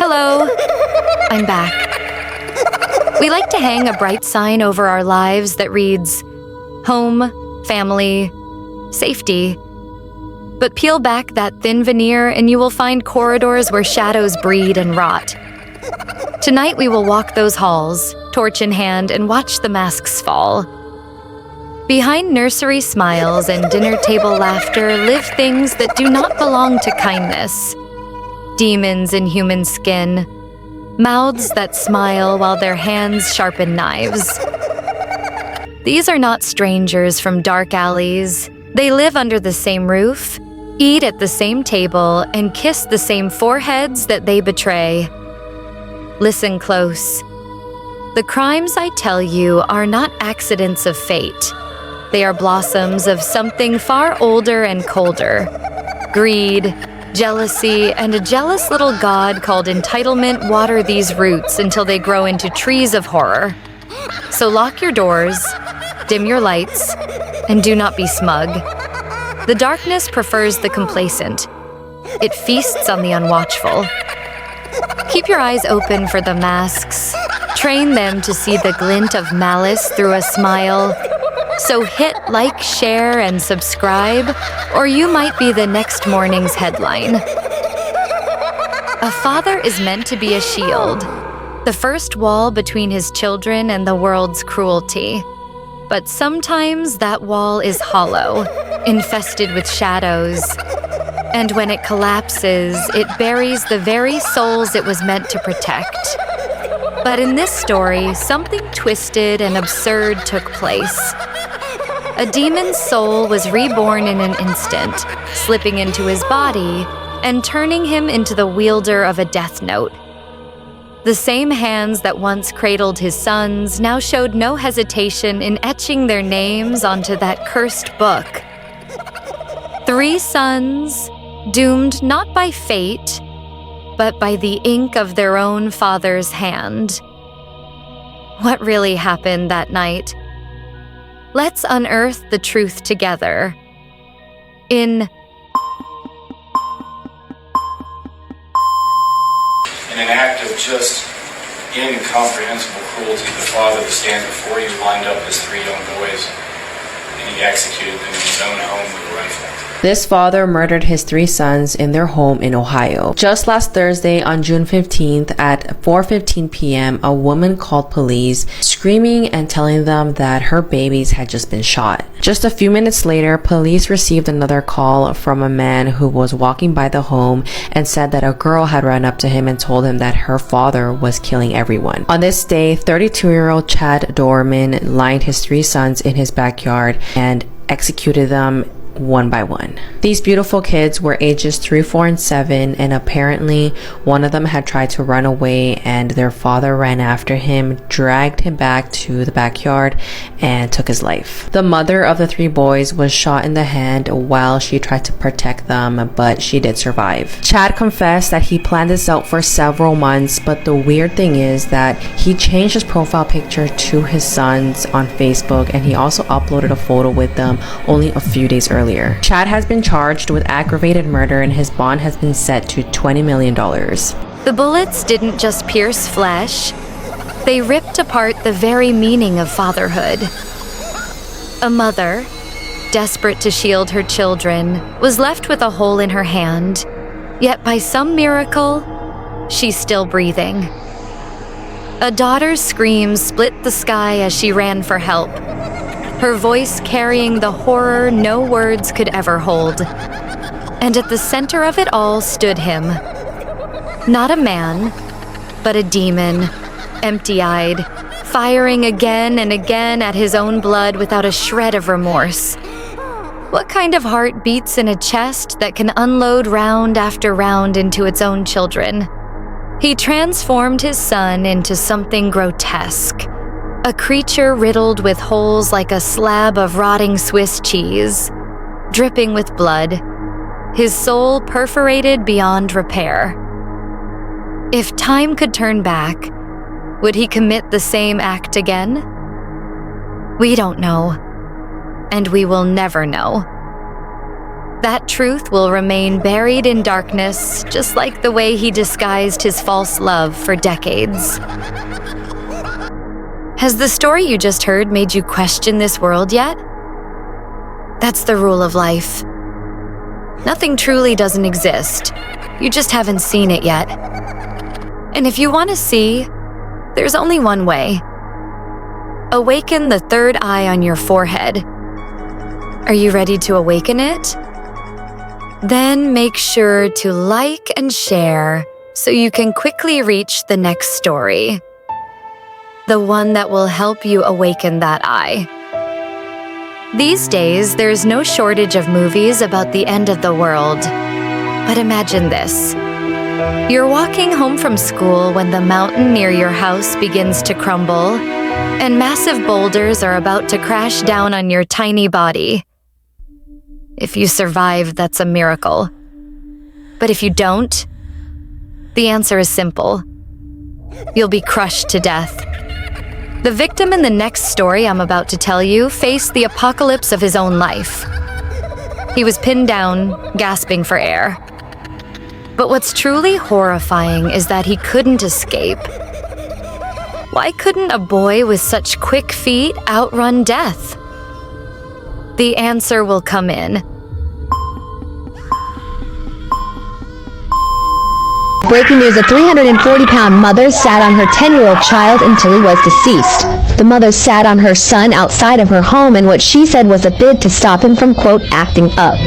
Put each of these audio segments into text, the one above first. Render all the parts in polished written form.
Hello, I'm back. We like to hang a bright sign over our lives that reads, home, family, safety. But peel back that thin veneer and you will find corridors where shadows breed and rot. Tonight we will walk those halls, torch in hand, and watch the masks fall. Behind nursery smiles and dinner table laughter live things that do not belong to kindness. Demons in human skin, mouths that smile while their hands sharpen knives. These are not strangers from dark alleys. They live under the same roof, eat at the same table, and kiss the same foreheads that they betray. Listen close. The crimes I tell you are not accidents of fate. They are blossoms of something far older and colder. Greed, jealousy, and a jealous little god called entitlement water these roots until they grow into trees of horror. So lock your doors, dim your lights, and do not be smug. The darkness prefers the complacent. It feasts on the unwatchful. Keep your eyes open for the masks. Train them to see the glint of malice through a smile. So hit like, share, and subscribe, or you might be the next morning's headline. A father is meant to be a shield, the first wall between his children and the world's cruelty. But sometimes that wall is hollow, infested with shadows. And when it collapses, it buries the very souls it was meant to protect. But in this story, something twisted and absurd took place. A demon's soul was reborn in an instant, slipping into his body and turning him into the wielder of a death note. The same hands that once cradled his sons now showed no hesitation in etching their names onto that cursed book. 3 sons, doomed not by fate, but by the ink of their own father's hand. What really happened that night? Let's unearth the truth together. In an act of just incomprehensible cruelty, the father that stands before you lined up his 3 young boys, and he executed them in his own home with a rifle. This father murdered his 3 sons in their home in Ohio. Just last Thursday on June 15th at 4:15 p.m., a woman called police screaming and telling them that her babies had just been shot. Just a few minutes later, police received another call from a man who was walking by the home and said that a girl had run up to him and told him that her father was killing everyone. On this day, 32-year-old Chad Doerman lined his 3 sons in his backyard and executed them one by one. These beautiful kids were ages 3, 4, and 7, and apparently one of them had tried to run away and their father ran after him, dragged him back to the backyard, and took his life. The mother of the 3 boys was shot in the hand while she tried to protect them, but she did survive. Chad confessed that he planned this out for several months, but the weird thing is that he changed his profile picture to his sons on Facebook, and he also uploaded a photo with them only a few days earlier. Chad has been charged with aggravated murder and his bond has been set to $20 million. the bullets didn't just pierce flesh, they ripped apart the very meaning of fatherhood. A mother, desperate to shield her children, was left with a hole in her hand, yet by some miracle, she's still breathing. A daughter's screams split the sky as she ran for help, her voice carrying the horror no words could ever hold. And at the center of it all stood him. Not a man, but a demon, empty-eyed, firing again and again at his own blood without a shred of remorse. What kind of heart beats in a chest that can unload round after round into its own children? He transformed his son into something grotesque. A creature riddled with holes like a slab of rotting Swiss cheese, dripping with blood, his soul perforated beyond repair. If time could turn back, would he commit the same act again? We don't know, and we will never know. That truth will remain buried in darkness, just like the way he disguised his false love for decades. Has the story you just heard made you question this world yet? That's the rule of life. Nothing truly doesn't exist. You just haven't seen it yet. And if you want to see, there's only one way. Awaken the third eye on your forehead. Are you ready to awaken it? Then make sure to like and share so you can quickly reach the next story. The one that will help you awaken that eye. These days, there's no shortage of movies about the end of the world. But imagine this. You're walking home from school when the mountain near your house begins to crumble, and massive boulders are about to crash down on your tiny body. If you survive, that's a miracle. But if you don't, the answer is simple. You'll be crushed to death. The victim in the next story I'm about to tell you faced the apocalypse of his own life. He was pinned down, gasping for air. But what's truly horrifying is that he couldn't escape. Why couldn't a boy with such quick feet outrun death? The answer will come in. Breaking news, a 340-pound mother sat on her 10-year-old child until he was deceased. The mother sat on her son outside of her home in what she said was a bid to stop him from, quote, acting up.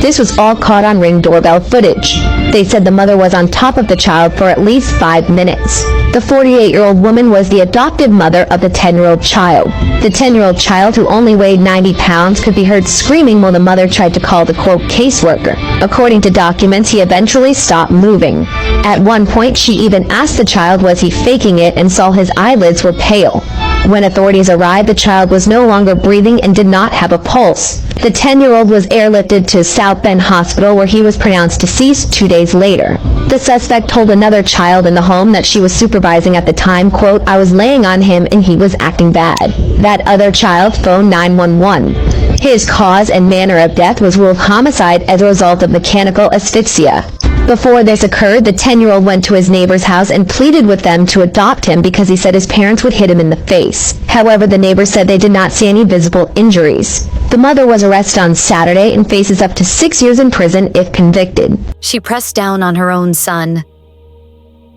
This was all caught on Ring doorbell footage. They said the mother was on top of the child for at least 5 minutes. The 48-year-old woman was the adoptive mother of the 10-year-old child. The 10-year-old child, who only weighed 90 pounds, could be heard screaming while the mother tried to call the, quote, caseworker. According to documents, he eventually stopped moving. At one point, she even asked the child was he faking it and saw his eyelids were pale. When authorities arrived, the child was no longer breathing and did not have a pulse. The 10-year-old was airlifted to South Bend Hospital, where he was pronounced deceased 2 days later. The suspect told another child in the home that she was supervising at the time, quote, I was laying on him and he was acting bad. That other child phoned 911. His cause and manner of death was ruled homicide as a result of mechanical asphyxia. Before this occurred, the 10-year-old went to his neighbor's house and pleaded with them to adopt him because he said his parents would hit him in the face. However, the neighbors said they did not see any visible injuries. The mother was arrested on Saturday and faces up to 6 years in prison if convicted. She pressed down on her own son.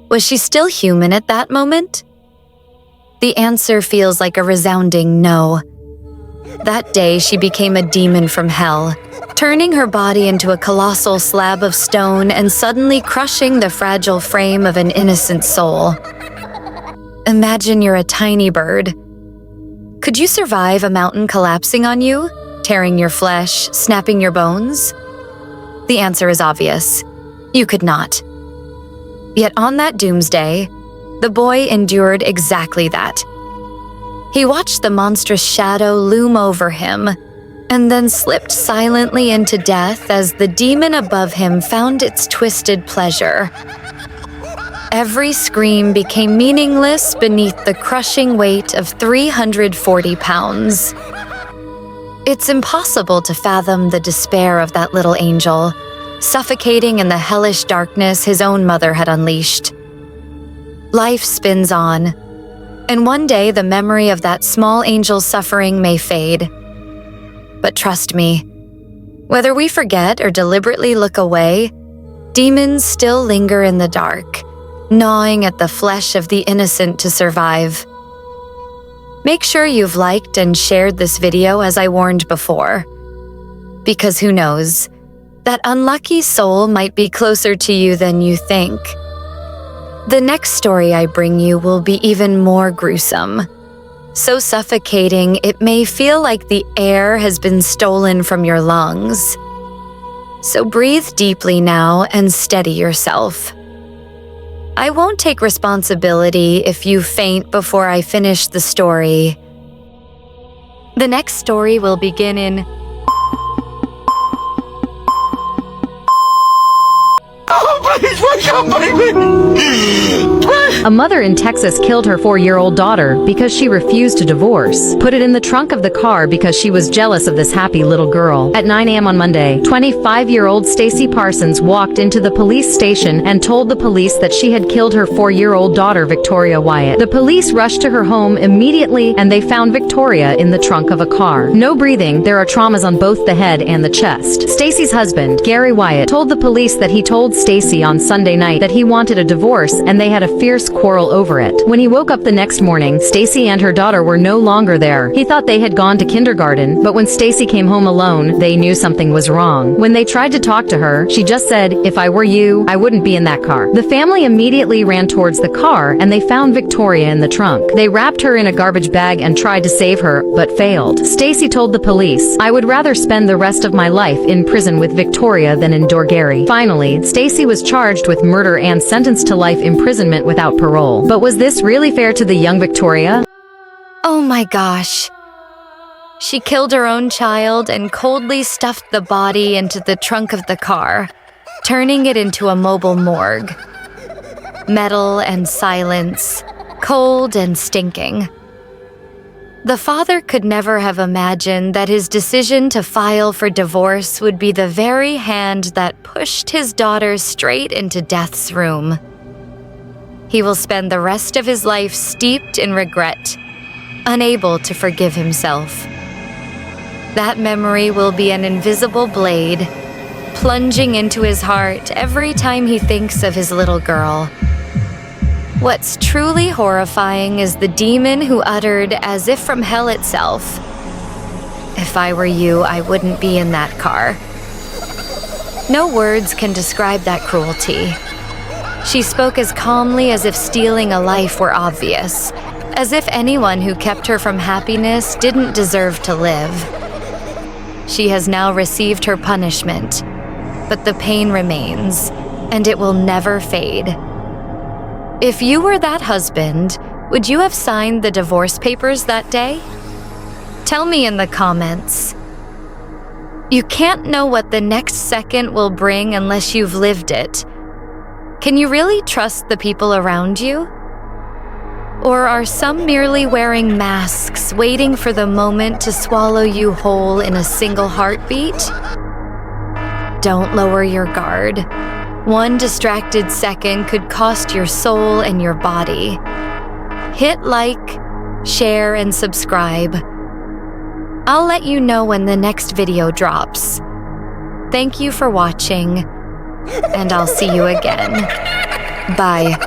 Was she still human at that moment? The answer feels like a resounding no. That day, she became a demon from hell, turning her body into a colossal slab of stone and suddenly crushing the fragile frame of an innocent soul. Imagine you're a tiny bird. Could you survive a mountain collapsing on you, tearing your flesh, snapping your bones? The answer is obvious. You could not. Yet on that doomsday, the boy endured exactly that. He watched the monstrous shadow loom over him, and then slipped silently into death as the demon above him found its twisted pleasure. Every scream became meaningless beneath the crushing weight of 340 pounds. It's impossible to fathom the despair of that little angel, suffocating in the hellish darkness his own mother had unleashed. Life spins on, and one day the memory of that small angel's suffering may fade. But trust me, whether we forget or deliberately look away, demons still linger in the dark, gnawing at the flesh of the innocent to survive. Make sure you've liked and shared this video as I warned before. Because who knows, that unlucky soul might be closer to you than you think. The next story I bring you will be even more gruesome. So suffocating, it may feel like the air has been stolen from your lungs. So breathe deeply now and steady yourself. I won't take responsibility if you faint before I finish the story. The next story will begin in... Oh, please wake up, baby! Please! A mother in Texas killed her 4-year-old daughter because she refused to divorce. Put it in the trunk of the car because she was jealous of this happy little girl. At 9 a.m. on Monday, 25-year-old Stacy Parsons walked into the police station and told the police that she had killed her 4-year-old daughter, Victoria Wyatt. The police rushed to her home immediately and they found Victoria in the trunk of a car. No breathing, there are traumas on both the head and the chest. Stacy's husband, Gary Wyatt, told the police that he told Stacy on Sunday night that he wanted a divorce and they had a fierce quarrel over it. When he woke up the next morning, Stacy and her daughter were no longer there. He thought they had gone to kindergarten, but when Stacy came home alone, they knew something was wrong. When they tried to talk to her, she just said, "If I were you, I wouldn't be in that car." The family immediately ran towards the car and they found Victoria in the trunk. They wrapped her in a garbage bag and tried to save her, but failed. Stacy told the police, "I would rather spend the rest of my life in prison with Victoria than endure Gary." Finally, Stacy was charged with murder and sentenced to life imprisonment without parole. But was this really fair to the young Victoria? Oh my gosh. She killed her own child and coldly stuffed the body into the trunk of the car, turning it into a mobile morgue. Metal and silence, cold and stinking. The father could never have imagined that his decision to file for divorce would be the very hand that pushed his daughter straight into death's room. He will spend the rest of his life steeped in regret, unable to forgive himself. That memory will be an invisible blade, plunging into his heart every time he thinks of his little girl. What's truly horrifying is the demon who uttered, as if from hell itself, "If I were you, I wouldn't be in that car." No words can describe that cruelty. She spoke as calmly as if stealing a life were obvious, as if anyone who kept her from happiness didn't deserve to live. She has now received her punishment, but the pain remains, and it will never fade. If you were that husband, would you have signed the divorce papers that day? Tell me in the comments. You can't know what the next second will bring unless you've lived it. Can you really trust the people around you? Or are some merely wearing masks, waiting for the moment to swallow you whole in a single heartbeat? Don't lower your guard. One distracted second could cost your soul and your body. Hit like, share, and subscribe. I'll let you know when the next video drops. Thank you for watching, and I'll see you again. Bye.